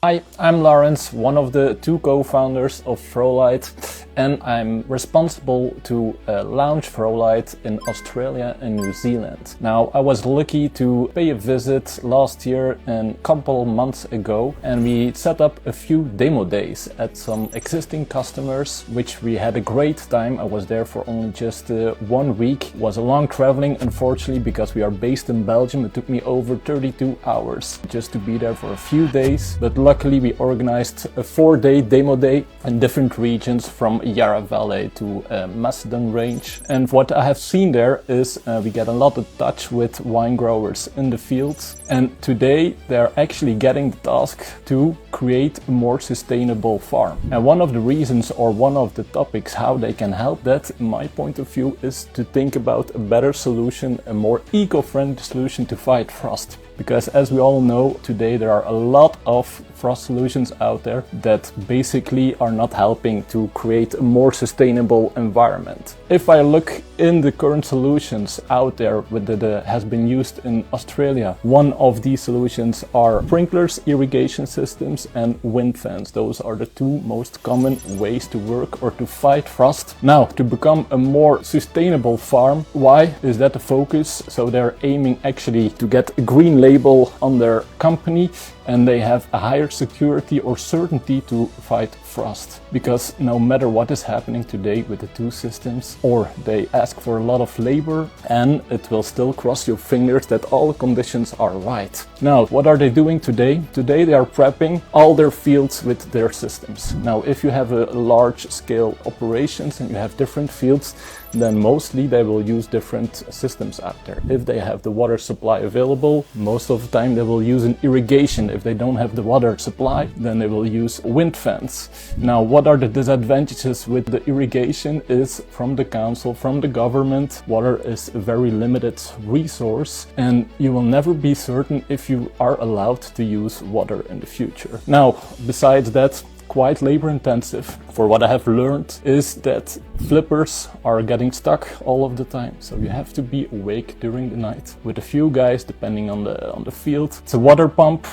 Hi, I'm Lawrence, one of the two co-founders of Frolight, and I'm responsible to launch Frolight in Australia and New Zealand. Now, I was lucky to pay a visit last year and a couple months ago, and we set up a few demo days at some existing customers, which we had a great time. I was there for only just 1 week. It was a long traveling, unfortunately, because we are based in Belgium. It took me over 32 hours just to be there for a few days, but luckily we organized a 4-day demo day in different regions from Yarra Valley to Macedon Range. And what I have seen there is we get a lot of touch with wine growers in the fields, and today they're actually getting the task to create a more sustainable farm. And one of the reasons, or one of the topics how they can help that, in my point of view, is to think about a better solution, a more eco-friendly solution to fight frost. Because as we all know, today there are a lot of frost solutions out there that basically are not helping to create a more sustainable environment. If I look in the current solutions out there that has been used in Australia, one of these solutions are sprinklers, irrigation systems and wind fans. Those are the two most common ways to work or to fight frost. Now, to become a more sustainable farm, why is that the focus? So they're aiming actually to get a green label on their company, and they have a higher security or certainty to fight frost. Because no matter what is happening today with the two systems, or they ask for a lot of labor, and it will still cross your fingers that all the conditions are right. Now, what are they doing today? Today they are prepping all their fields with their systems. Now, if you have a large scale operations and you have different fields, then mostly they will use different systems out there. If they have the water supply available, most of the time they will use an irrigation. If they don't have the water supply, then they will use wind fans. Now, what are the disadvantages with the irrigation is from the council, from the government, water is a very limited resource, and you will never be certain if you are allowed to use water in the future. Now, besides that, quite labor intensive. For what I have learned is that flippers are getting stuck all of the time, so you have to be awake during the night with a few guys depending on the field. It's a water pump.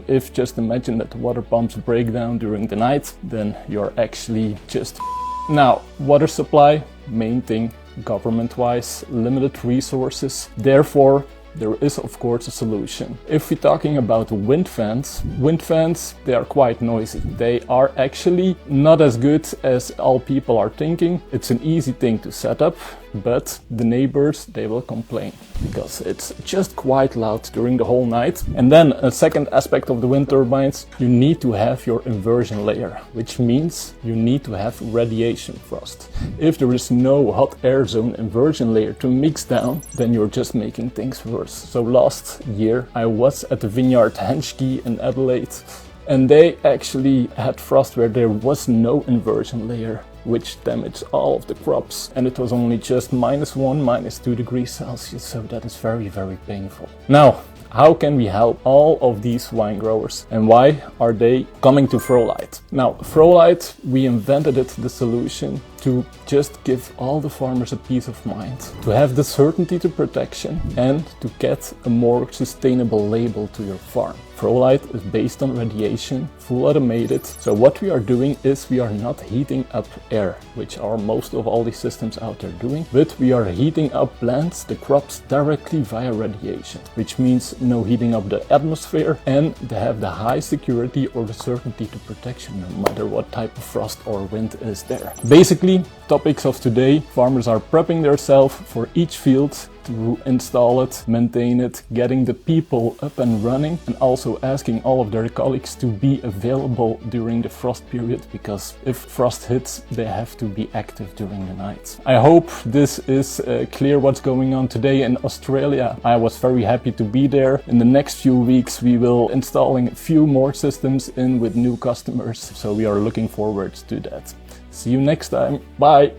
If just imagine that the water pumps break down during the night, then you're actually just... Now, water supply, main thing, government-wise, limited resources. Therefore, there is of course a solution. If we're talking about wind fans, they are quite noisy. They are actually not as good as all people are thinking. It's an easy thing to set up, but the neighbors, they will complain because it's just quite loud during the whole night. And then a second aspect of the wind turbines, you need to have your inversion layer, which means you need to have radiation frost. If there is no hot air zone inversion layer to mix down, then you're just making things worse. So last year I was at the vineyard Henschke in Adelaide, and they actually had frost where there was no inversion layer, which damaged all of the crops, and it was only just -1, -2 degrees Celsius, so that is very, very painful. Now, how can we help all of these wine growers, and why are they coming to Frolight? Now, Frolight, we invented the solution to just give all the farmers a peace of mind, to have the certainty to protection, and to get a more sustainable label to your farm. Frolight is based on radiation, full automated. So what we are doing is we are not heating up air, which are most of all these systems out there doing, but we are heating up plants, the crops, directly via radiation, which means no heating up the atmosphere, and they have the high security or the certainty to protection no matter what type of frost or wind is there. Basically, topics of today, farmers are prepping themselves for each field to install it, maintain it, getting the people up and running, and also asking all of their colleagues to be available during the frost period, because if frost hits, they have to be active during the night. I hope this is clear what's going on today in Australia. I was very happy to be there. In the next few weeks we will installing a few more systems in with new customers, so we are looking forward to that. See you next time. Bye!